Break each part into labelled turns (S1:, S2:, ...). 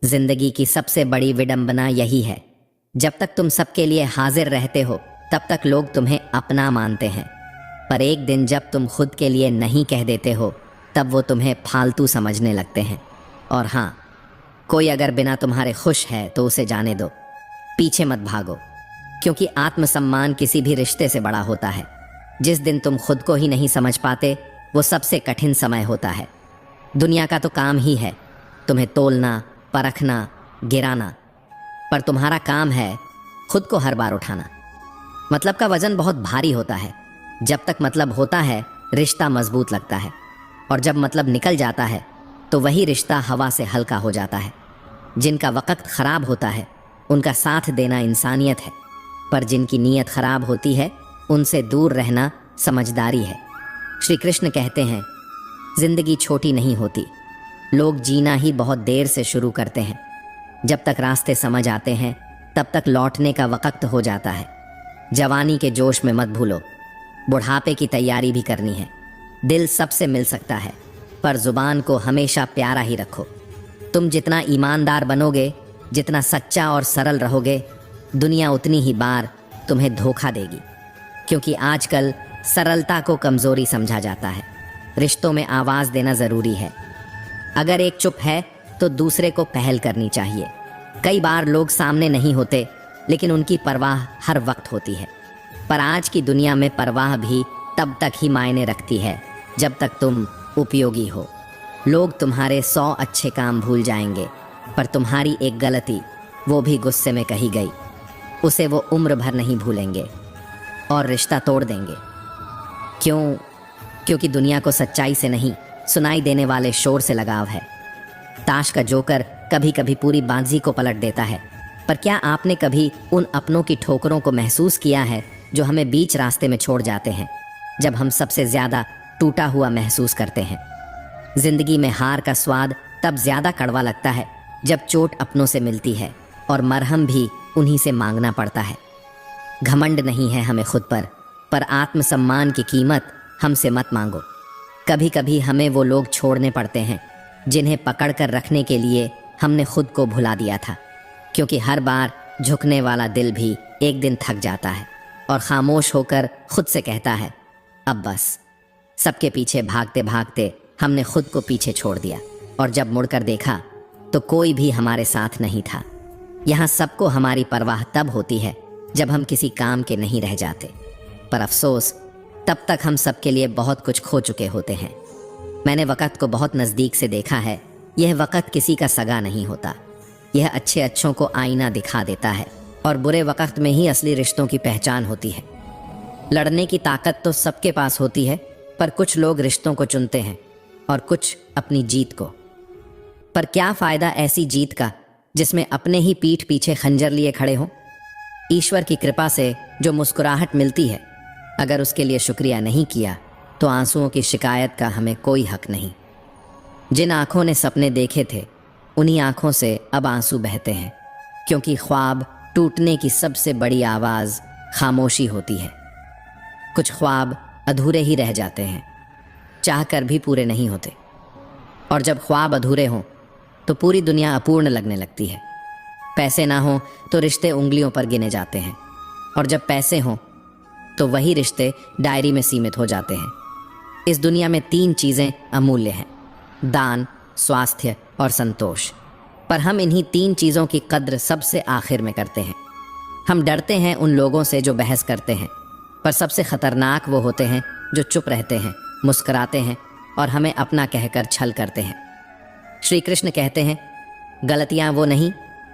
S1: जिंदगी की सबसे बड़ी विडंबना यही है, जब तक तुम सबके लिए हाजिर रहते हो तब तक लोग तुम्हें अपना मानते हैं, पर एक दिन जब तुम खुद के लिए नहीं कह देते हो तब वो तुम्हें फालतू समझने लगते हैं। और हाँ, कोई अगर बिना तुम्हारे खुश है तो उसे जाने दो, पीछे मत भागो, क्योंकि आत्मसम्मान किसी भी रिश्ते से बड़ा होता है। जिस दिन तुम खुद को ही नहीं समझ पाते वो सबसे कठिन समय होता है। दुनिया का तो काम ही है तुम्हें तोलना, परखना, गिराना, पर तुम्हारा काम है खुद को हर बार उठाना। मतलब का वजन बहुत भारी होता है। जब तक मतलब होता है रिश्ता मजबूत लगता है, और जब मतलब निकल जाता है तो वही रिश्ता हवा से हल्का हो जाता है। जिनका वक़्त ख़राब होता है उनका साथ देना इंसानियत है, पर जिनकी नीयत ख़राब होती है उनसे दूर रहना समझदारी है। श्री कृष्ण कहते हैं, ज़िंदगी छोटी नहीं होती, लोग जीना ही बहुत देर से शुरू करते हैं। जब तक रास्ते समझ आते हैं तब तक लौटने का वक़्त हो जाता है। जवानी के जोश में मत भूलो, बुढ़ापे की तैयारी भी करनी है। दिल सबसे मिल सकता है, पर ज़ुबान को हमेशा प्यारा ही रखो। तुम जितना ईमानदार बनोगे, जितना सच्चा और सरल रहोगे, दुनिया उतनी ही बार तुम्हें धोखा देगी, क्योंकि आजकल सरलता को कमज़ोरी समझा जाता है। रिश्तों में आवाज़ देना ज़रूरी है। अगर एक चुप है तो दूसरे को पहल करनी चाहिए। कई बार लोग सामने नहीं होते, लेकिन उनकी परवाह हर वक्त होती है। पर आज की दुनिया में परवाह भी तब तक ही मायने रखती है जब तक तुम उपयोगी हो। लोग तुम्हारे 100 अच्छे काम भूल जाएंगे, पर तुम्हारी एक गलती, वो भी गुस्से में कही गई, उसे वो उम्र भर नहीं भूलेंगे और रिश्ता तोड़ देंगे। क्यों? क्योंकि दुनिया को सच्चाई से नहीं, सुनाई देने वाले शोर से लगाव है। ताश का जोकर कभी कभी पूरी बाजी को पलट देता है, पर क्या आपने कभी उन अपनों की ठोकरों को महसूस किया है जो हमें बीच रास्ते में छोड़ जाते हैं, जब हम सबसे ज़्यादा टूटा हुआ महसूस करते हैं? जिंदगी में हार का स्वाद तब ज़्यादा कड़वा लगता है जब चोट अपनों से मिलती है और मरहम भी उन्हीं से मांगना पड़ता है। घमंड नहीं है हमें खुद पर आत्मसम्मान की कीमत हमसे मत मांगो। कभी कभी हमें वो लोग छोड़ने पड़ते हैं जिन्हें पकड़ कर रखने के लिए हमने खुद को भुला दिया था, क्योंकि हर बार झुकने वाला दिल भी एक दिन थक जाता है और खामोश होकर खुद से कहता है, अब बस। सबके पीछे भागते भागते हमने खुद को पीछे छोड़ दिया, और जब मुड़कर देखा तो कोई भी हमारे साथ नहीं था। यहाँ सबको हमारी परवाह तब होती है जब हम किसी काम के नहीं रह जाते, पर अफसोस तब तक हम सबके लिए बहुत कुछ खो चुके होते हैं। मैंने वक़्त को बहुत नज़दीक से देखा है। यह वक़्त किसी का सगा नहीं होता। यह अच्छे अच्छों को आईना दिखा देता है, और बुरे वक़्त में ही असली रिश्तों की पहचान होती है। लड़ने की ताकत तो सबके पास होती है, पर कुछ लोग रिश्तों को चुनते हैं और कुछ अपनी जीत को। पर क्या फ़ायदा ऐसी जीत का जिसमें अपने ही पीठ पीछे खंजर लिए खड़े हों? ईश्वर की कृपा से जो मुस्कुराहट मिलती है, अगर उसके लिए शुक्रिया नहीं किया तो आंसुओं की शिकायत का हमें कोई हक नहीं। जिन आँखों ने सपने देखे थे उन्हीं आँखों से अब आंसू बहते हैं, क्योंकि ख्वाब टूटने की सबसे बड़ी आवाज़ खामोशी होती है। कुछ ख्वाब अधूरे ही रह जाते हैं, चाहकर भी पूरे नहीं होते। और जब ख्वाब अधूरे हों तो पूरी दुनिया अपूर्ण लगने लगती है। पैसे ना हों तो रिश्ते उंगलियों पर गिने जाते हैं, और जब पैसे हों तो वही रिश्ते डायरी में सीमित हो जाते हैं। इस दुनिया में 3 चीज़ें अमूल्य हैं, दान, स्वास्थ्य और संतोष। पर हम इन्हीं 3 चीज़ों की कद्र सबसे आखिर में करते हैं। हम डरते हैं उन लोगों से जो बहस करते हैं, पर सबसे ख़तरनाक वो होते हैं जो चुप रहते हैं, मुस्कुराते हैं और हमें अपना कहकर छल करते हैं। श्री कृष्ण कहते हैं, गलतियाँ वो नहीं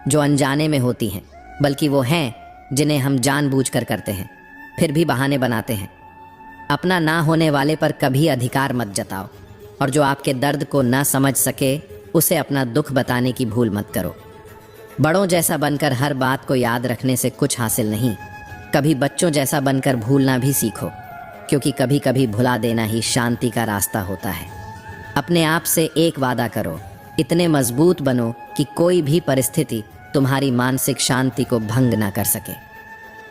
S1: जो अनजाने में होती हैं, बल्कि वो हैं जिन्हें हम जानबूझकर करते हैं, फिर भी बहाने बनाते हैं। अपना ना होने वाले पर कभी अधिकार मत जताओ, और जो आपके दर्द को ना समझ सके उसे अपना दुख बताने की भूल मत करो। बड़ों जैसा बनकर हर बात को याद रखने से कुछ हासिल नहीं। कभी बच्चों जैसा बनकर भूलना भी सीखो, क्योंकि कभी कभी भुला देना ही शांति का रास्ता होता है। अपने आप से एक वादा करो, इतने मजबूत बनो कि कोई भी परिस्थिति तुम्हारी मानसिक शांति को भंग ना कर सके।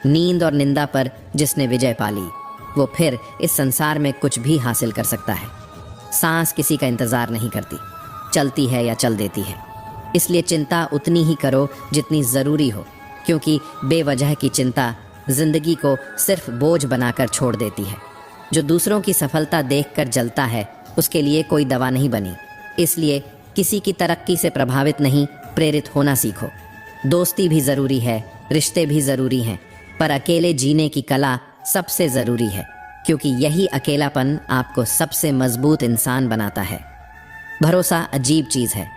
S1: नींद और निंदा पर जिसने विजय पाली, वो फिर इस संसार में कुछ भी हासिल कर सकता है। सांस किसी का इंतज़ार नहीं करती, चलती है या चल देती है। इसलिए चिंता उतनी ही करो जितनी ज़रूरी हो, क्योंकि बेवजह की चिंता जिंदगी को सिर्फ बोझ बनाकर छोड़ देती है। जो दूसरों की सफलता देखकर जलता है उसके लिए कोई दवा नहीं बनी। इसलिए किसी की तरक्की से प्रभावित नहीं, प्रेरित होना सीखो। दोस्ती भी ज़रूरी है, रिश्ते भी ज़रूरी हैं, पर अकेले जीने की कला सबसे ज़रूरी है, क्योंकि यही अकेलापन आपको सबसे मजबूत इंसान बनाता है। भरोसा अजीब चीज़ है।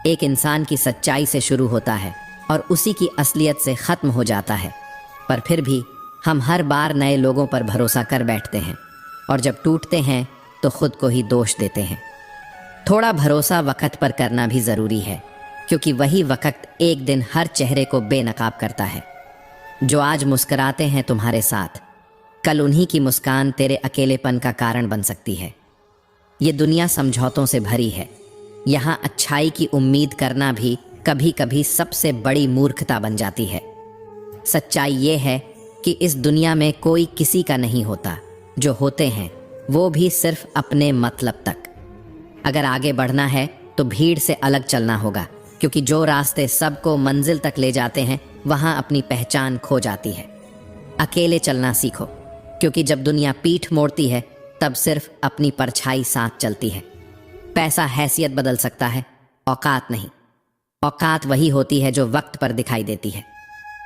S1: एक इंसान की सच्चाई से शुरू होता है और उसी की असलियत से ख़त्म हो जाता है, पर फिर भी हम हर बार नए लोगों पर भरोसा कर बैठते हैं और जब टूटते हैं तो खुद को ही दोष देते हैं। थोड़ा भरोसा वक़्त पर करना भी ज़रूरी है, क्योंकि वही वक़्त एक दिन हर चेहरे को बेनकाब करता है। जो आज मुस्कुराते हैं तुम्हारे साथ, कल उन्हीं की मुस्कान तेरे अकेलेपन का कारण बन सकती है। ये दुनिया समझौतों से भरी है। यहाँ अच्छाई की उम्मीद करना भी कभी कभी सबसे बड़ी मूर्खता बन जाती है। सच्चाई ये है कि इस दुनिया में कोई किसी का नहीं होता। जो होते हैं वो भी सिर्फ अपने मतलब तक। अगर आगे बढ़ना है तो भीड़ से अलग चलना होगा, क्योंकि जो रास्ते सबको मंजिल तक ले जाते हैं वहाँ अपनी पहचान खो जाती है। अकेले चलना सीखो, क्योंकि जब दुनिया पीठ मोड़ती है तब सिर्फ अपनी परछाई साथ चलती है। पैसा हैसियत बदल सकता है, औकात नहीं। औकात वही होती है जो वक्त पर दिखाई देती है।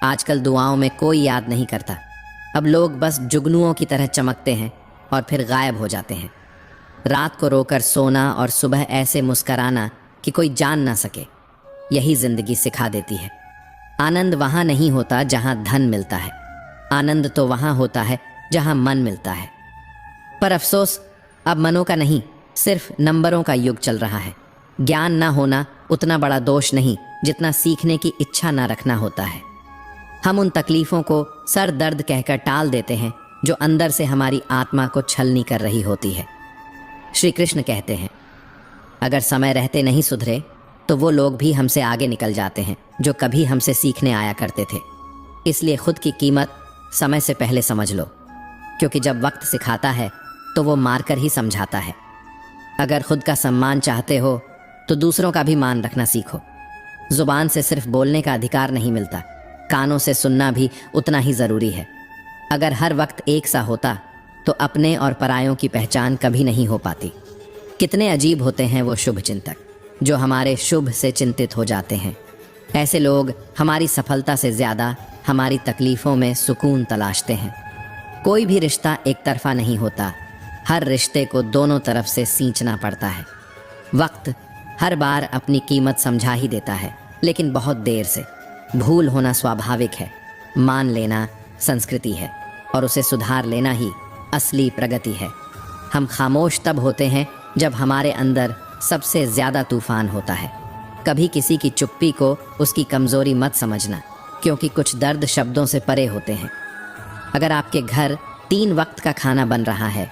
S1: आजकल दुआओं में कोई याद नहीं करता। अब लोग बस जुगनुओं की तरह चमकते हैं और फिर गायब हो जाते हैं। रात को रोकर सोना और सुबह ऐसे मुस्कराना कि कोई जान ना सके, यही जिंदगी सिखा देती है। आनंद वहाँ नहीं होता जहाँ धन मिलता है, आनंद तो वहाँ होता है जहाँ मन मिलता है। पर अफसोस, अब मनों का नहीं, सिर्फ नंबरों का युग चल रहा है। ज्ञान ना होना उतना बड़ा दोष नहीं जितना सीखने की इच्छा ना रखना होता है। हम उन तकलीफ़ों को सर दर्द कहकर टाल देते हैं जो अंदर से हमारी आत्मा को छलनी कर रही होती है। श्री कृष्ण कहते हैं, अगर समय रहते नहीं सुधरे तो वो लोग भी हमसे आगे निकल जाते हैं जो कभी हमसे सीखने आया करते थे। इसलिए खुद की कीमत समय से पहले समझ लो, क्योंकि जब वक्त सिखाता है तो वो मारकर ही समझाता है। अगर खुद का सम्मान चाहते हो तो दूसरों का भी मान रखना सीखो। जुबान से सिर्फ बोलने का अधिकार नहीं मिलता, कानों से सुनना भी उतना ही ज़रूरी है। अगर हर वक्त एक सा होता तो अपने और परायों की पहचान कभी नहीं हो पाती। कितने अजीब होते हैं वो शुभ चिंतक जो हमारे शुभ से चिंतित हो जाते हैं। ऐसे लोग हमारी सफलता से ज़्यादा हमारी तकलीफ़ों में सुकून तलाशते हैं। कोई भी रिश्ता एक तरफा नहीं होता, हर रिश्ते को दोनों तरफ से सींचना पड़ता है। वक्त हर बार अपनी कीमत समझा ही देता है, लेकिन बहुत देर से। भूल होना स्वाभाविक है, मान लेना संस्कृति है और उसे सुधार लेना ही असली प्रगति है। हम खामोश तब होते हैं जब हमारे अंदर सबसे ज़्यादा तूफान होता है। कभी किसी की चुप्पी को उसकी कमज़ोरी मत समझना, क्योंकि कुछ दर्द शब्दों से परे होते हैं। अगर आपके घर 3 वक्त का खाना बन रहा है,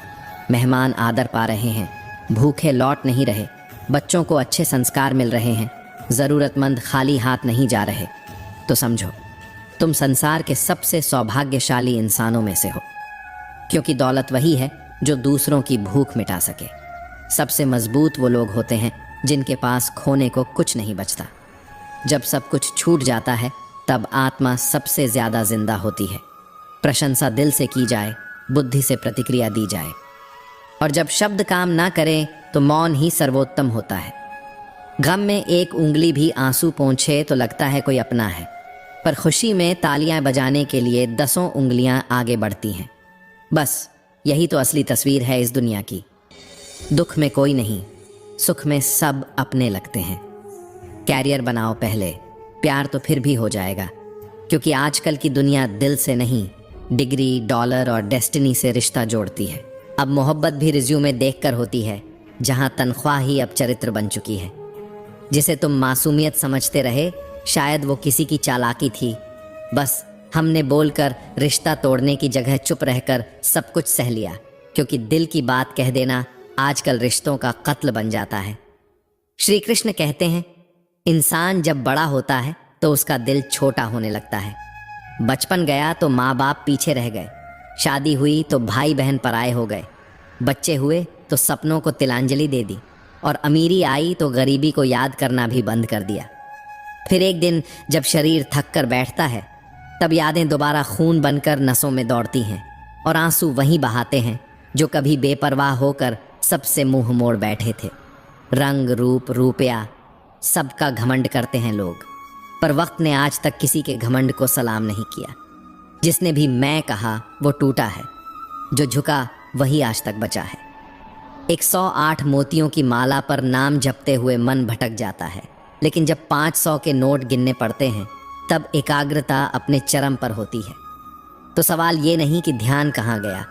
S1: मेहमान आदर पा रहे हैं, भूखे लौट नहीं रहे, बच्चों को अच्छे संस्कार मिल रहे हैं, ज़रूरतमंद खाली हाथ नहीं जा रहे, तो समझो तुम संसार के सबसे सौभाग्यशाली इंसानों में से हो, क्योंकि दौलत वही है जो दूसरों की भूख मिटा सके। सबसे मजबूत वो लोग होते हैं जिनके पास खोने को कुछ नहीं बचता। जब सब कुछ छूट जाता है तब आत्मा सबसे ज़्यादा जिंदा होती है। प्रशंसा दिल से की जाए, बुद्धि से प्रतिक्रिया दी जाए, और जब शब्द काम ना करें तो मौन ही सर्वोत्तम होता है। गम में एक उंगली भी आंसू पोंछे तो लगता है कोई अपना है, पर खुशी में तालियां बजाने के लिए 10 उंगलियां आगे बढ़ती हैं। बस यही तो असली तस्वीर है इस दुनिया की। दुख में कोई नहीं, सुख में सब अपने लगते हैं। कैरियर बनाओ पहले, प्यार तो फिर भी हो जाएगा, क्योंकि आजकल की दुनिया दिल से नहीं, डिग्री, डॉलर और डेस्टिनी से रिश्ता जोड़ती है। अब मोहब्बत भी रिज्यूमे देखकर होती है, जहां तनख्वाह ही अब चरित्र बन चुकी है। जिसे तुम मासूमियत समझते रहे, शायद वो किसी की चालाकी थी। बस हमने बोलकर रिश्ता तोड़ने की जगह चुप रहकर सब कुछ सह लिया, क्योंकि दिल की बात कह देना आजकल रिश्तों का कत्ल बन जाता है। श्री कृष्ण कहते हैं, इंसान जब बड़ा होता है तो उसका दिल छोटा होने लगता है। बचपन गया तो माँ बाप पीछे रह गए, शादी हुई तो भाई बहन पराए हो गए, बच्चे हुए तो सपनों को तिलांजलि दे दी, और अमीरी आई तो गरीबी को याद करना भी बंद कर दिया। फिर एक दिन जब शरीर थक कर बैठता है, तब यादें दोबारा खून बनकर नसों में दौड़ती हैं और आंसू वहीं बहाते हैं जो कभी बेपरवाह होकर सबसे मुंह मोड़ बैठे थे। रंग रूप रुपया सबका घमंड करते हैं लोग, पर वक्त ने आज तक किसी के घमंड को सलाम नहीं किया। जिसने भी मैं कहा वो टूटा है, जो झुका वही आज तक बचा है। 108 मोतियों की माला पर नाम जपते हुए मन भटक जाता है, लेकिन जब 500 के नोट गिनने पड़ते हैं तब एकाग्रता अपने चरम पर होती है। तो सवाल ये नहीं कि ध्यान कहाँ गया,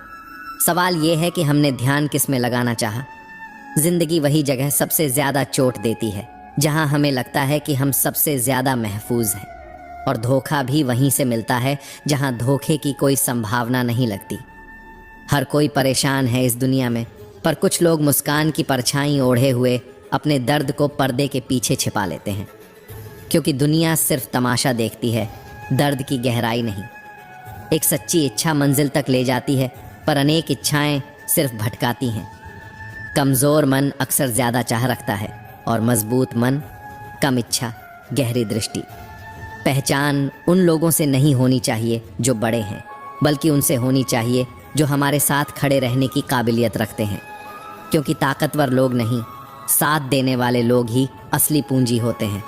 S1: सवाल ये है कि हमने ध्यान किस में लगाना चाहा। जिंदगी वही जगह सबसे ज़्यादा चोट देती है जहाँ हमें लगता है कि हम सबसे ज़्यादा महफूज हैं, और धोखा भी वहीं से मिलता है जहाँ धोखे की कोई संभावना नहीं लगती। हर कोई परेशान है इस दुनिया में, पर कुछ लोग मुस्कान की परछाई ओढ़े हुए अपने दर्द को पर्दे के पीछे छिपा लेते हैं, क्योंकि दुनिया सिर्फ तमाशा देखती है, दर्द की गहराई नहीं। एक सच्ची इच्छा मंजिल तक ले जाती है, पर अनेक इच्छाएं सिर्फ भटकाती हैं। कमज़ोर मन अक्सर ज़्यादा चाह रखता है और मजबूत मन कम इच्छा, गहरी दृष्टि। पहचान उन लोगों से नहीं होनी चाहिए जो बड़े हैं, बल्कि उनसे होनी चाहिए जो हमारे साथ खड़े रहने की काबिलियत रखते हैं, क्योंकि ताकतवर लोग नहीं, साथ देने वाले लोग ही असली पूंजी होते हैं।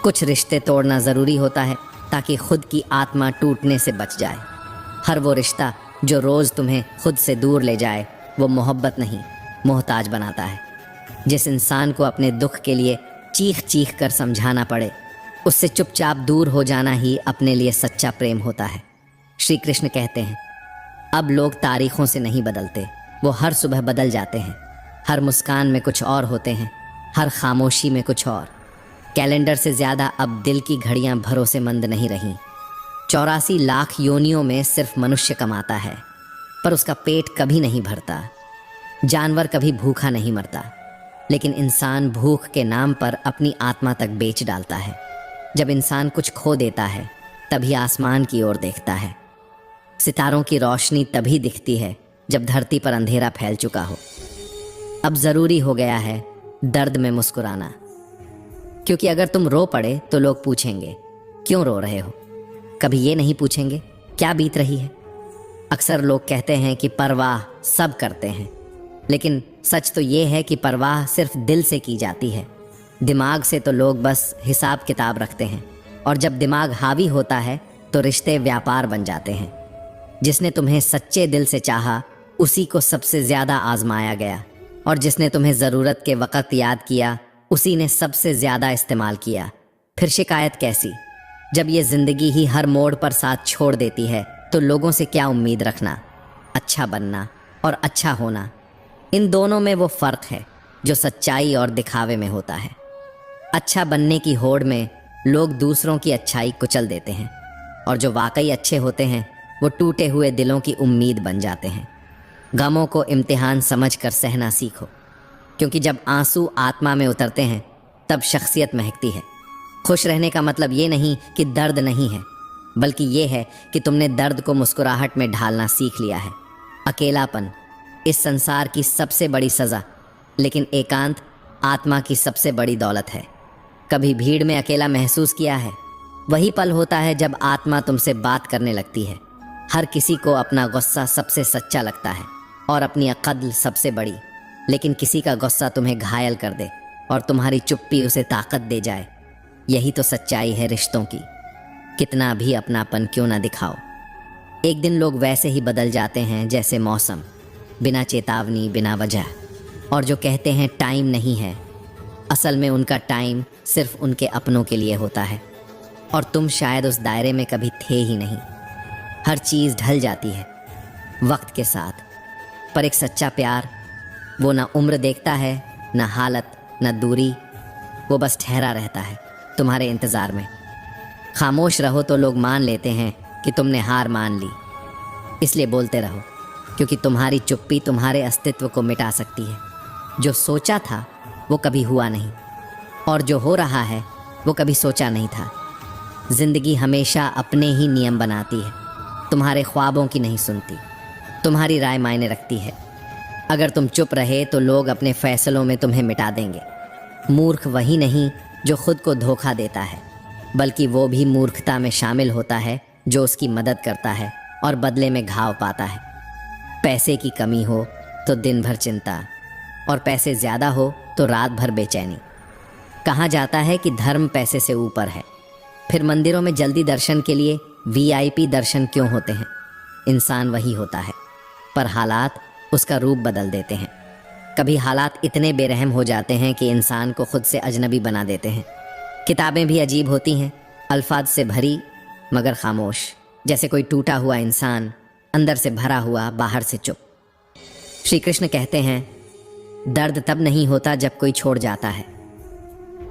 S1: कुछ रिश्ते तोड़ना ज़रूरी होता है ताकि खुद की आत्मा टूटने से बच जाए। हर वो रिश्ता जो रोज़ तुम्हें खुद से दूर ले जाए वो मोहब्बत नहीं, मोहताज बनाता है। जिस इंसान को अपने दुख के लिए चीख चीख कर समझाना पड़े, उससे चुपचाप दूर हो जाना ही अपने लिए सच्चा प्रेम होता है। श्री कृष्ण कहते हैं, अब लोग तारीखों से नहीं बदलते, वो हर सुबह बदल जाते हैं। हर मुस्कान में कुछ और होते हैं, हर खामोशी में कुछ और। कैलेंडर से ज़्यादा अब दिल की घड़ियां भरोसेमंद नहीं रहीं। 84 लाख योनियों में सिर्फ मनुष्य कमाता है, पर उसका पेट कभी नहीं भरता। जानवर कभी भूखा नहीं मरता, लेकिन इंसान भूख के नाम पर अपनी आत्मा तक बेच डालता है। जब इंसान कुछ खो देता है तभी आसमान की ओर देखता है। सितारों की रोशनी तभी दिखती है जब धरती पर अंधेरा फैल चुका हो। अब ज़रूरी हो गया है दर्द में मुस्कुराना, क्योंकि अगर तुम रो पड़े तो लोग पूछेंगे क्यों रो रहे हो, कभी ये नहीं पूछेंगे क्या बीत रही है। अक्सर लोग कहते हैं कि परवाह सब करते हैं, लेकिन सच तो ये है कि परवाह सिर्फ दिल से की जाती है। दिमाग से तो लोग बस हिसाब किताब रखते हैं, और जब दिमाग हावी होता है तो रिश्ते व्यापार बन जाते हैं। जिसने तुम्हें सच्चे दिल से चाहा उसी को सबसे ज़्यादा आजमाया गया, और जिसने तुम्हें ज़रूरत के वक़्त याद किया उसी ने सबसे ज़्यादा इस्तेमाल किया। फिर शिकायत कैसी, जब ये ज़िंदगी ही हर मोड़ पर साथ छोड़ देती है तो लोगों से क्या उम्मीद रखना। अच्छा बनना और अच्छा होना, इन दोनों में वो फ़र्क है जो सच्चाई और दिखावे में होता है। अच्छा बनने की होड़ में लोग दूसरों की अच्छाई कुचल देते हैं, और जो वाकई अच्छे होते हैं वो टूटे हुए दिलों की उम्मीद बन जाते हैं। गमों को इम्तिहान समझकर सहना सीखो, क्योंकि जब आंसू आत्मा में उतरते हैं तब शख्सियत महकती है। खुश रहने का मतलब ये नहीं कि दर्द नहीं है, बल्कि ये है कि तुमने दर्द को मुस्कुराहट में ढालना सीख लिया है। अकेलापन इस संसार की सबसे बड़ी सज़ा, लेकिन एकांत आत्मा की सबसे बड़ी दौलत है। कभी भीड़ में अकेला महसूस किया है? वही पल होता है जब आत्मा तुमसे बात करने लगती है। हर किसी को अपना गुस्सा सबसे सच्चा लगता है और अपनी अक़ल सबसे बड़ी, लेकिन किसी का गुस्सा तुम्हें घायल कर दे और तुम्हारी चुप्पी उसे ताकत दे जाए। यही तो सच्चाई है रिश्तों की, कितना भी अपनापन क्यों ना दिखाओ। एक दिन लोग वैसे ही बदल जाते हैं जैसे मौसम, बिना चेतावनी, बिना वजह। और जो कहते हैं टाइम नहीं है, असल में उनका टाइम सिर्फ उनके अपनों के लिए होता है, और तुम शायद उस दायरे में कभी थे ही नहीं। हर चीज़ ढल जाती है वक्त के साथ, पर एक सच्चा प्यार वो ना उम्र देखता है, ना हालत, ना दूरी। वो बस ठहरा रहता है तुम्हारे इंतज़ार में। खामोश रहो तो लोग मान लेते हैं कि तुमने हार मान ली, इसलिए बोलते रहो, क्योंकि तुम्हारी चुप्पी तुम्हारे अस्तित्व को मिटा सकती है। जो सोचा था वो कभी हुआ नहीं, और जो हो रहा है वो कभी सोचा नहीं था। ज़िंदगी हमेशा अपने ही नियम बनाती है, तुम्हारे ख्वाबों की नहीं सुनती। तुम्हारी राय मायने रखती है। अगर तुम चुप रहे तो लोग अपने फैसलों में तुम्हें मिटा देंगे। मूर्ख वही नहीं जो खुद को धोखा देता है, बल्कि वो भी मूर्खता में शामिल होता है जो उसकी मदद करता है और बदले में घाव पाता है। पैसे की कमी हो तो दिन भर चिंता, और पैसे ज़्यादा हो तो रात भर बेचैनी। कहा जाता है कि धर्म पैसे से ऊपर है। फिर मंदिरों में जल्दी दर्शन के लिए VIP दर्शन क्यों होते हैं? इंसान वही होता है, पर हालात उसका रूप बदल देते हैं। कभी हालात इतने बेरहम हो जाते हैं कि इंसान को खुद से अजनबी बना देते हैं। किताबें भी अजीब होती हैं, अल्फाज से भरी मगर खामोश, जैसे कोई टूटा हुआ इंसान, अंदर से भरा हुआ, बाहर से चुप। श्री कृष्ण कहते हैं, दर्द तब नहीं होता जब कोई छोड़ जाता है।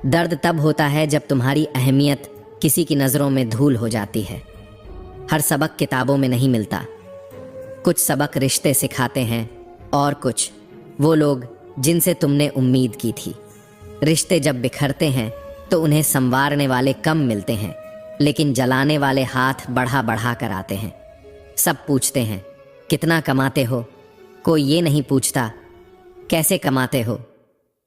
S1: दर्द तब होता है जब तुम्हारी अहमियत किसी की नज़रों में धूल हो जाती है। हर सबक किताबों में नहीं मिलता। कुछ सबक रिश्ते सिखाते हैं, और कुछ वो लोग जिनसे तुमने उम्मीद की थी। रिश्ते जब बिखरते हैं तो उन्हें संवारने वाले कम मिलते हैं, लेकिन जलाने वाले हाथ बढ़ा बढ़ा कर आते हैं। सब पूछते हैं, कितना कमाते हो? कोई ये नहीं पूछता, कैसे कमाते हो?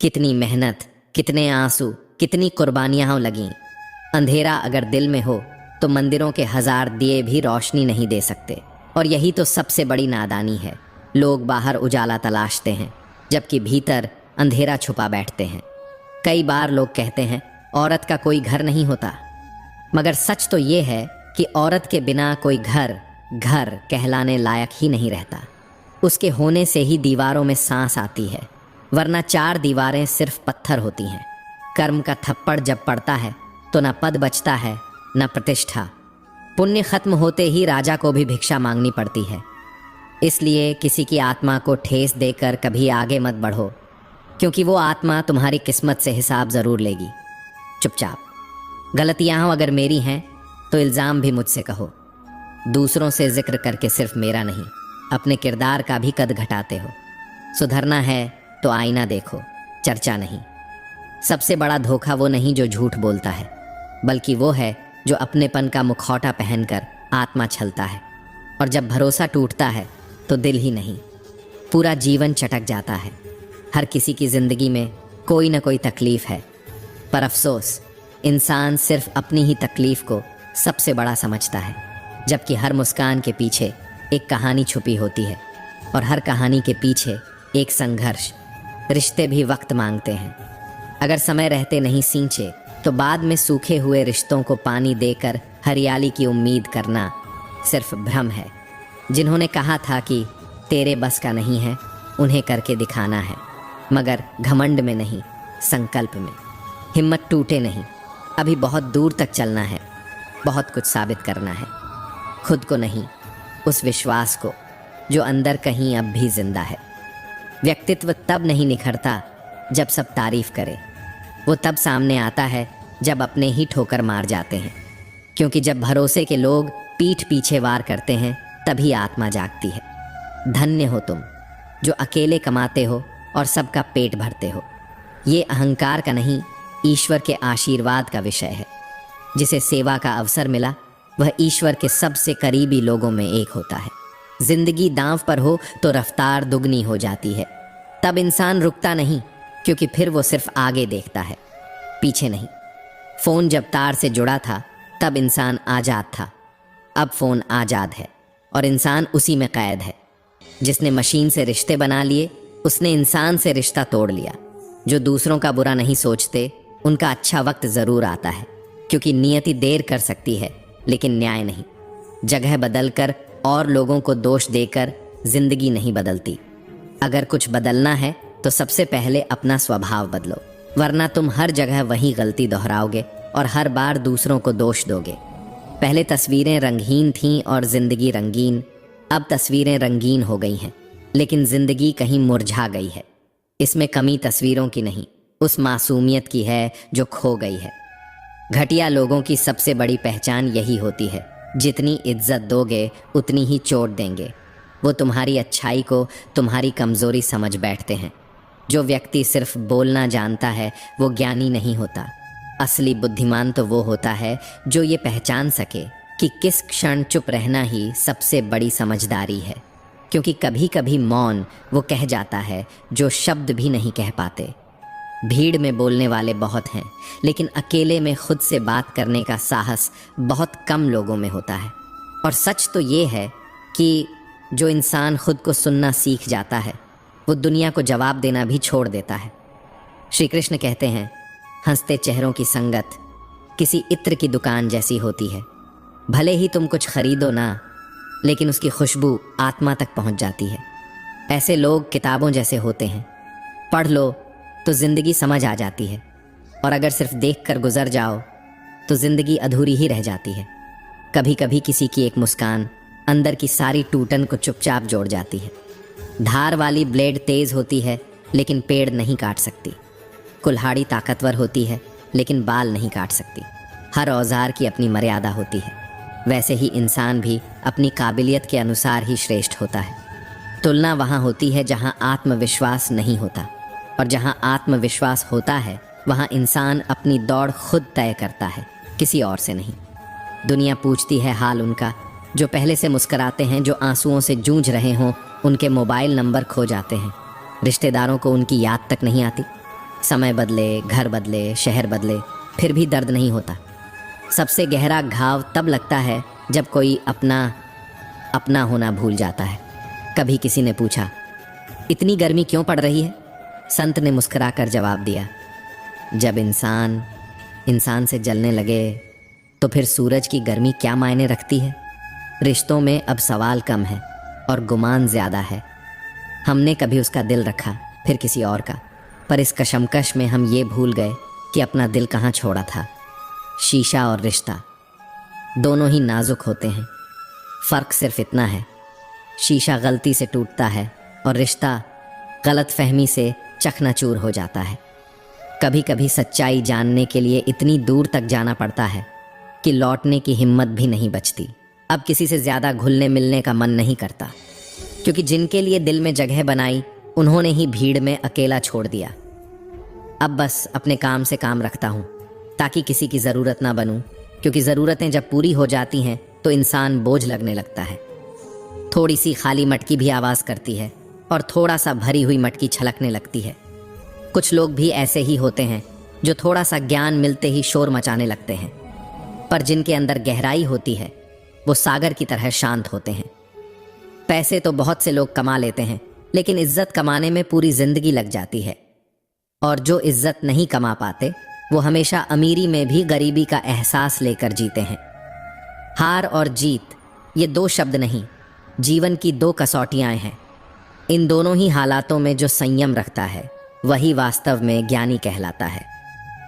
S1: कितनी मेहनत, कितने आंसू, कितनी कुर्बानियाँ लगीं। अंधेरा अगर दिल में हो तो मंदिरों के 1000 दिए भी रोशनी नहीं दे सकते। और यही तो सबसे बड़ी नादानी है। लोग बाहर उजाला तलाशते हैं, जबकि भीतर अंधेरा छुपा बैठते हैं। कई बार लोग कहते हैं, औरत का कोई घर नहीं होता, मगर सच तो ये है कि औरत के बिना कोई घर घर कहलाने लायक ही नहीं रहता। उसके होने से ही दीवारों में सांस आती है, वरना 4 दीवारें सिर्फ पत्थर होती हैं। कर्म का थप्पड़ जब पड़ता है तो न पद बचता है न प्रतिष्ठा। पुण्य खत्म होते ही राजा को भी भिक्षा मांगनी पड़ती है। इसलिए किसी की आत्मा को ठेस देकर कभी आगे मत बढ़ो, क्योंकि वो आत्मा तुम्हारी किस्मत से हिसाब ज़रूर लेगी। चुपचाप। गलतियाँ अगर मेरी हैं तो इल्ज़ाम भी मुझसे कहो। दूसरों से जिक्र करके सिर्फ मेरा नहीं, अपने किरदार का भी कद घटाते हो। सुधरना है तो आईना देखो, चर्चा नहीं। सबसे बड़ा धोखा वो नहीं जो झूठ बोलता है, बल्कि वो है जो अपनेपन का मुखौटा पहनकर आत्मा छलता है। और जब भरोसा टूटता है तो दिल ही नहीं, पूरा जीवन चटक जाता है। हर किसी की ज़िंदगी में कोई ना कोई तकलीफ़ है, पर अफसोस इंसान सिर्फ अपनी ही तकलीफ़ को सबसे बड़ा समझता है। जबकि हर मुस्कान के पीछे एक कहानी छुपी होती है, और हर कहानी के पीछे एक संघर्ष। रिश्ते भी वक्त मांगते हैं। अगर समय रहते नहीं सींचे तो बाद में सूखे हुए रिश्तों को पानी देकर हरियाली की उम्मीद करना सिर्फ भ्रम है। जिन्होंने कहा था कि तेरे बस का नहीं है, उन्हें करके दिखाना है, मगर घमंड में नहीं, संकल्प में। हिम्मत टूटे नहीं, अभी बहुत दूर तक चलना है, बहुत कुछ साबित करना है। खुद को नहीं, उस विश्वास को जो अंदर कहीं अब भी जिंदा है। व्यक्तित्व तब नहीं निखरता जब सब तारीफ करे, वो तब सामने आता है जब अपने ही ठोकर मार जाते हैं। क्योंकि जब भरोसे के लोग पीठ पीछे वार करते हैं तभी आत्मा जागती है। धन्य हो तुम जो अकेले कमाते हो और सबका पेट भरते हो। ये अहंकार का नहीं, ईश्वर के आशीर्वाद का विषय है। जिसे सेवा का अवसर मिला वह ईश्वर के सबसे करीबी लोगों में एक होता है। जिंदगी दांव पर हो तो रफ्तार दुगनी हो जाती है। तब इंसान रुकता नहीं, क्योंकि फिर वो सिर्फ आगे देखता है, पीछे नहीं। फ़ोन जब तार से जुड़ा था तब इंसान आज़ाद था। अब फ़ोन आज़ाद है और इंसान उसी में कैद है। जिसने मशीन से रिश्ते बना लिए उसने इंसान से रिश्ता तोड़ लिया। जो दूसरों का बुरा नहीं सोचते उनका अच्छा वक्त ज़रूर आता है, क्योंकि नियति देर कर सकती है लेकिन न्याय नहीं। जगह बदलकर और लोगों को दोष देकर जिंदगी नहीं बदलती। अगर कुछ बदलना है तो सबसे पहले अपना स्वभाव बदलो, वरना तुम हर जगह वही गलती दोहराओगे और हर बार दूसरों को दोष दोगे। पहले तस्वीरें रंगहीन थीं और जिंदगी रंगीन, अब तस्वीरें रंगीन हो गई हैं लेकिन जिंदगी कहीं मुरझा गई है। इसमें कमी तस्वीरों की नहीं, उस मासूमियत की है जो खो गई है। घटिया लोगों की सबसे बड़ी पहचान यही होती है, जितनी इज्जत दोगे उतनी ही चोट देंगे। वो तुम्हारी अच्छाई को तुम्हारी कमज़ोरी समझ बैठते हैं। जो व्यक्ति सिर्फ बोलना जानता है वो ज्ञानी नहीं होता। असली बुद्धिमान तो वो होता है जो ये पहचान सके कि किस क्षण चुप रहना ही सबसे बड़ी समझदारी है। क्योंकि कभी कभी मौन वो कह जाता है जो शब्द भी नहीं कह पाते। भीड़ में बोलने वाले बहुत हैं, लेकिन अकेले में खुद से बात करने का साहस बहुत कम लोगों में होता है। और सच तो ये है कि जो इंसान खुद को सुनना सीख जाता है वो दुनिया को जवाब देना भी छोड़ देता है। श्री कृष्ण कहते हैं, हंसते चेहरों की संगत किसी इत्र की दुकान जैसी होती है। भले ही तुम कुछ खरीदो ना, लेकिन उसकी खुशबू आत्मा तक पहुंच जाती है। ऐसे लोग किताबों जैसे होते हैं, पढ़ लो तो ज़िंदगी समझ आ जाती है, और अगर सिर्फ देख कर गुजर जाओ तो ज़िंदगी अधूरी ही रह जाती है। कभी कभी किसी की एक मुस्कान अंदर की सारी टूटन को चुपचाप जोड़ जाती है। धार वाली ब्लेड तेज़ होती है लेकिन पेड़ नहीं काट सकती। कुल्हाड़ी ताकतवर होती है लेकिन बाल नहीं काट सकती। हर औजार की अपनी मर्यादा होती है। वैसे ही इंसान भी अपनी काबिलियत के अनुसार ही श्रेष्ठ होता है। तुलना वहाँ होती है जहाँ आत्मविश्वास नहीं होता, और जहाँ आत्मविश्वास होता है वहाँ इंसान अपनी दौड़ खुद तय करता है, किसी और से नहीं। दुनिया पूछती है हाल उनका जो पहले से मुस्कराते हैं, जो आंसुओं से जूझ रहे हों उनके मोबाइल नंबर खो जाते हैं। रिश्तेदारों को उनकी याद तक नहीं आती। समय बदले, घर बदले, शहर बदले, फिर भी दर्द नहीं होता। सबसे गहरा घाव तब लगता है जब कोई अपना होना भूल जाता है। कभी किसी ने पूछा, इतनी गर्मी क्यों पड़ रही है? संत ने मुस्कुराकर जवाब दिया, जब इंसान से जलने लगे तो फिर सूरज की गर्मी क्या मायने रखती है। रिश्तों में अब सवाल कम है और गुमान ज़्यादा है। हमने कभी उसका दिल रखा, फिर किसी और का, पर इस कशमकश में हम ये भूल गए कि अपना दिल कहाँ छोड़ा था। शीशा और रिश्ता दोनों ही नाजुक होते हैं। फ़र्क सिर्फ इतना है, शीशा गलती से टूटता है और रिश्ता गलत फहमी से चकनाचूर हो जाता है। कभी कभी सच्चाई जानने के लिए इतनी दूर तक जाना पड़ता है कि लौटने की हिम्मत भी नहीं बचती। अब किसी से ज़्यादा घुलने मिलने का मन नहीं करता, क्योंकि जिनके लिए दिल में जगह बनाई उन्होंने ही भीड़ में अकेला छोड़ दिया। अब बस अपने काम से काम रखता हूँ ताकि किसी की ज़रूरत ना बनूं, क्योंकि ज़रूरतें जब पूरी हो जाती हैं तो इंसान बोझ लगने लगता है। थोड़ी सी खाली मटकी भी आवाज़ करती है और थोड़ा सा भरी हुई मटकी छलकने लगती है। कुछ लोग भी ऐसे ही होते हैं जो थोड़ा सा ज्ञान मिलते ही शोर मचाने लगते हैं, पर जिनके अंदर गहराई होती है वो सागर की तरह शांत होते हैं। पैसे तो बहुत से लोग कमा लेते हैं, लेकिन इज्जत कमाने में पूरी जिंदगी लग जाती है। और जो इज्जत नहीं कमा पाते वो हमेशा अमीरी में भी गरीबी का एहसास लेकर जीते हैं। हार और जीत ये दो शब्द नहीं, जीवन की दो कसौटियाँ हैं। इन दोनों ही हालातों में जो संयम रखता है वही वास्तव में ज्ञानी कहलाता है,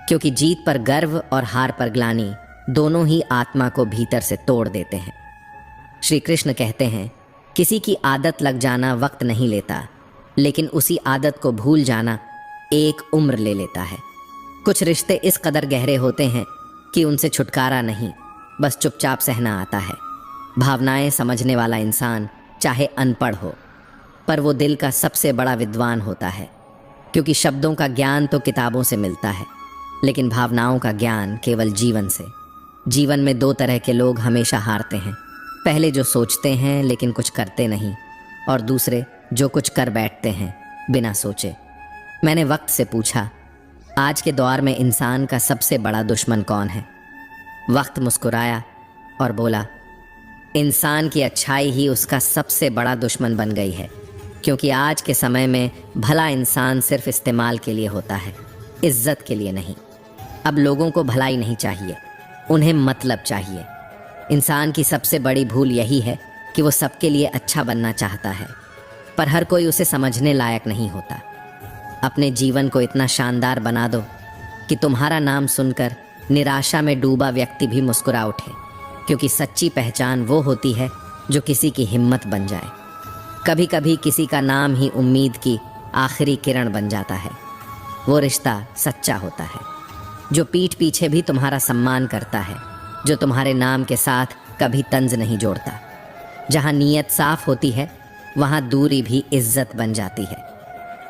S1: क्योंकि जीत पर गर्व और हार पर ग्लानि दोनों ही आत्मा को भीतर से तोड़ देते हैं। श्री कृष्ण कहते हैं, किसी की आदत लग जाना वक्त नहीं लेता, लेकिन उसी आदत को भूल जाना एक उम्र ले लेता है। कुछ रिश्ते इस कदर गहरे होते हैं कि उनसे छुटकारा नहीं, बस चुपचाप सहना आता है। भावनाएं समझने वाला इंसान चाहे अनपढ़ हो, पर वो दिल का सबसे बड़ा विद्वान होता है, क्योंकि शब्दों का ज्ञान तो किताबों से मिलता है, लेकिन भावनाओं का ज्ञान केवल जीवन से। जीवन में दो तरह के लोग हमेशा हारते हैं, पहले जो सोचते हैं लेकिन कुछ करते नहीं, और दूसरे जो कुछ कर बैठते हैं बिना सोचे। मैंने वक्त से पूछा, आज के दौर में इंसान का सबसे बड़ा दुश्मन कौन है? वक्त मुस्कुराया और बोला, इंसान की अच्छाई ही उसका सबसे बड़ा दुश्मन बन गई है, क्योंकि आज के समय में भला इंसान सिर्फ इस्तेमाल के लिए होता है, इज्जत के लिए नहीं। अब लोगों को भलाई नहीं चाहिए, उन्हें मतलब चाहिए। इंसान की सबसे बड़ी भूल यही है कि वो सबके लिए अच्छा बनना चाहता है, पर हर कोई उसे समझने लायक नहीं होता। अपने जीवन को इतना शानदार बना दो कि तुम्हारा नाम सुनकर निराशा में डूबा व्यक्ति भी मुस्कुरा उठे, क्योंकि सच्ची पहचान वो होती है जो किसी की हिम्मत बन जाए। कभी कभी किसी का नाम ही उम्मीद की आखिरी किरण बन जाता है। वो रिश्ता सच्चा होता है जो पीठ पीछे भी तुम्हारा सम्मान करता है, जो तुम्हारे नाम के साथ कभी तंज नहीं जोड़ता। जहाँ नीयत साफ होती है वहाँ दूरी भी इज्जत बन जाती है।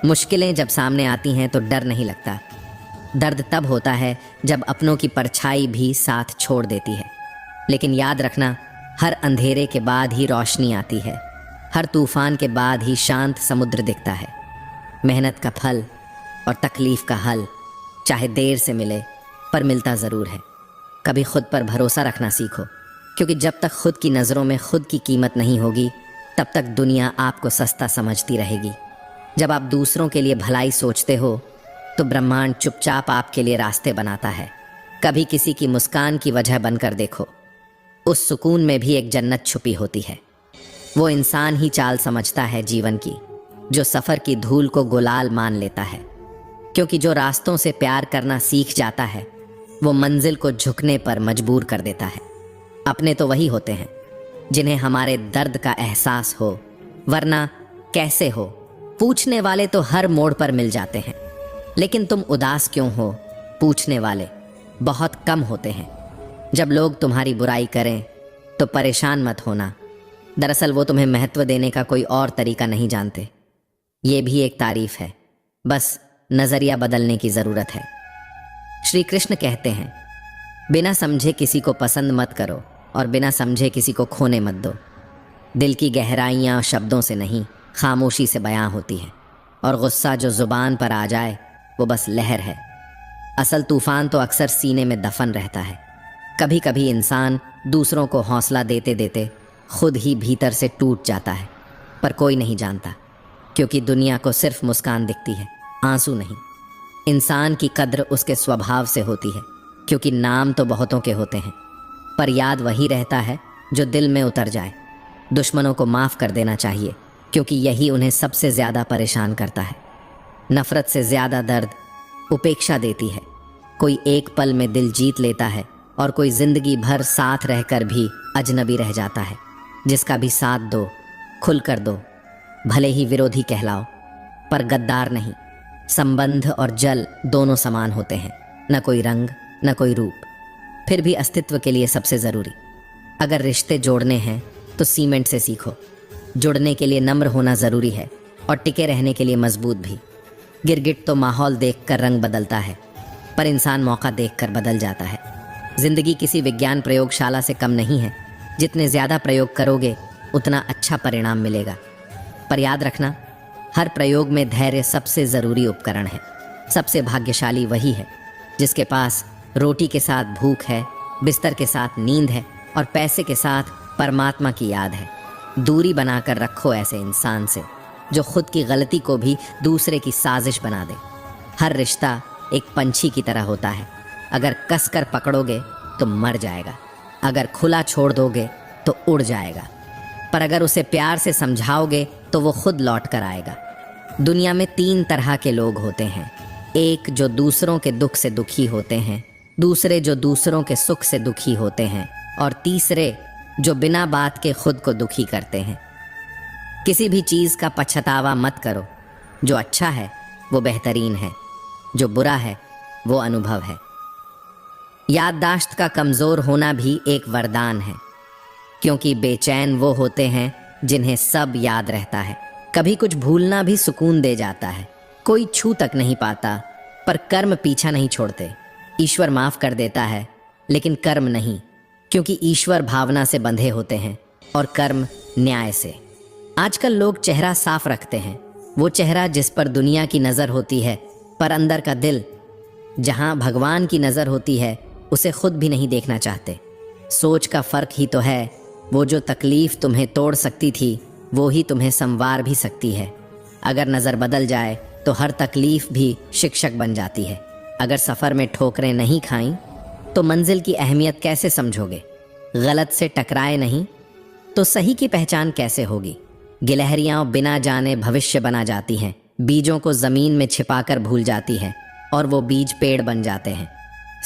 S1: मुश्किलें जब सामने आती हैं तो डर नहीं लगता। दर्द तब होता है जब अपनों की परछाई भी साथ छोड़ देती है। लेकिन याद रखना, हर अंधेरे के बाद ही रोशनी आती है, हर तूफान के बाद ही शांत समुद्र दिखता है। मेहनत का फल और तकलीफ का हल चाहे देर से मिले पर मिलता ज़रूर है। कभी खुद पर भरोसा रखना सीखो, क्योंकि जब तक खुद की नज़रों में खुद की कीमत नहीं होगी तब तक दुनिया आपको सस्ता समझती रहेगी। जब आप दूसरों के लिए भलाई सोचते हो तो ब्रह्मांड चुपचाप आपके लिए रास्ते बनाता है। कभी किसी की मुस्कान की वजह बनकर देखो, उस सुकून में भी एक जन्नत छुपी होती है। वो इंसान ही चाल समझता है जीवन की, जो सफ़र की धूल को गुलाल मान लेता है। क्योंकि जो रास्तों से प्यार करना सीख जाता है वो मंजिल को झुकने पर मजबूर कर देता है। अपने तो वही होते हैं जिन्हें हमारे दर्द का एहसास हो, वरना कैसे हो। पूछने वाले तो हर मोड़ पर मिल जाते हैं, लेकिन तुम उदास क्यों हो पूछने वाले बहुत कम होते हैं। जब लोग तुम्हारी बुराई करें तो परेशान मत होना, दरअसल वो तुम्हें महत्व देने का कोई और तरीका नहीं जानते। ये भी एक तारीफ है, बस नज़रिया बदलने की ज़रूरत है। श्री कृष्ण कहते हैं, बिना समझे किसी को पसंद मत करो और बिना समझे किसी को खोने मत दो। दिल की गहराइयाँ शब्दों से नहीं, खामोशी से बयां होती है, और गुस्सा जो ज़ुबान पर आ जाए वो बस लहर है। असल तूफ़ान तो अक्सर सीने में दफन रहता है। कभी कभी इंसान दूसरों को हौसला देते देते खुद ही भीतर से टूट जाता है, पर कोई नहीं जानता, क्योंकि दुनिया को सिर्फ मुस्कान दिखती है, आंसू नहीं। इंसान की कद्र उसके स्वभाव से होती है, क्योंकि नाम तो बहुतों के होते हैं, पर याद वही रहता है जो दिल में उतर जाए। दुश्मनों को माफ़ कर देना चाहिए, क्योंकि यही उन्हें सबसे ज़्यादा परेशान करता है। नफ़रत से ज़्यादा दर्द उपेक्षा देती है। कोई एक पल में दिल जीत लेता है और कोई ज़िंदगी भर साथ रहकर भी अजनबी रह जाता है। जिसका भी साथ दो, खुल कर दो, भले ही विरोधी कहलाओ, पर गद्दार नहीं। संबंध और जल दोनों समान होते हैं, न कोई रंग न कोई रूप, फिर भी अस्तित्व के लिए सबसे ज़रूरी। अगर रिश्ते जोड़ने हैं तो सीमेंट से सीखो। जुड़ने के लिए नम्र होना ज़रूरी है और टिके रहने के लिए मजबूत भी। गिरगिट तो माहौल देखकर रंग बदलता है, पर इंसान मौका देखकर बदल जाता है। ज़िंदगी किसी विज्ञान प्रयोगशाला से कम नहीं है। जितने ज़्यादा प्रयोग करोगे उतना अच्छा परिणाम मिलेगा। पर याद रखना, हर प्रयोग में धैर्य सबसे ज़रूरी उपकरण है। सबसे भाग्यशाली वही है जिसके पास रोटी के साथ भूख है, बिस्तर के साथ नींद है और पैसे के साथ परमात्मा की याद है। दूरी बनाकर रखो ऐसे इंसान से जो खुद की गलती को भी दूसरे की साजिश बना दे। हर रिश्ता एक पंछी की तरह होता है, अगर कसकर पकड़ोगे तो मर जाएगा, अगर खुला छोड़ दोगे तो उड़ जाएगा, पर अगर उसे प्यार से समझाओगे तो वो खुद लौट कर आएगा। दुनिया में 3 तरह के लोग होते हैं, एक जो दूसरों के दुख से दुखी होते हैं, दूसरे जो दूसरों के सुख से दुखी होते हैं, और तीसरे जो बिना बात के खुद को दुखी करते हैं। किसी भी चीज़ का पछतावा मत करो। जो अच्छा है वो बेहतरीन है, जो बुरा है वो अनुभव है। याददाश्त का कमज़ोर होना भी एक वरदान है, क्योंकि बेचैन वो होते हैं जिन्हें सब याद रहता है। कभी कुछ भूलना भी सुकून दे जाता है। कोई छू तक नहीं पाता, पर कर्म पीछा नहीं छोड़ते। ईश्वर माफ़ कर देता है, लेकिन कर्म नहीं, क्योंकि ईश्वर भावना से बंधे होते हैं और कर्म न्याय से। आजकल लोग चेहरा साफ रखते हैं, वो चेहरा जिस पर दुनिया की नज़र होती है, पर अंदर का दिल जहाँ भगवान की नज़र होती है उसे खुद भी नहीं देखना चाहते। सोच का फ़र्क ही तो है। वो जो तकलीफ़ तुम्हें तोड़ सकती थी वो ही तुम्हें संवार भी सकती है। अगर नज़र बदल जाए तो हर तकलीफ़ भी शिक्षक बन जाती है। अगर सफ़र में ठोकरें नहीं खाईं तो मंजिल की अहमियत कैसे समझोगे? गलत से टकराए नहीं तो सही की पहचान कैसे होगी? गिलहरियाँ बिना जाने भविष्य बना जाती हैं, बीजों को ज़मीन में छिपाकर भूल जाती हैं और वो बीज पेड़ बन जाते हैं।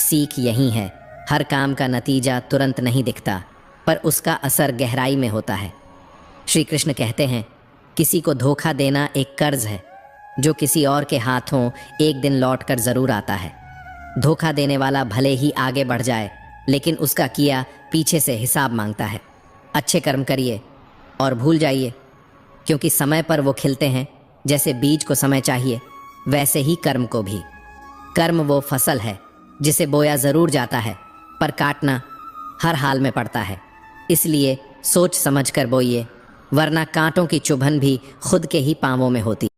S1: सीख यही है, हर काम का नतीजा तुरंत नहीं दिखता, पर उसका असर गहराई में होता है। श्री कृष्ण कहते हैं, किसी को धोखा देना एक कर्ज है जो किसी और के हाथों एक दिन लौट कर ज़रूर आता है। धोखा देने वाला भले ही आगे बढ़ जाए, लेकिन उसका किया पीछे से हिसाब मांगता है। अच्छे कर्म करिए और भूल जाइए, क्योंकि समय पर वो खिलते हैं। जैसे बीज को समय चाहिए, वैसे ही कर्म को भी। कर्म वो फसल है जिसे बोया ज़रूर जाता है, पर काटना हर हाल में पड़ता है। इसलिए सोच समझ कर बोइए, वरना कांटों की चुभन भी खुद के ही पांवों में होती।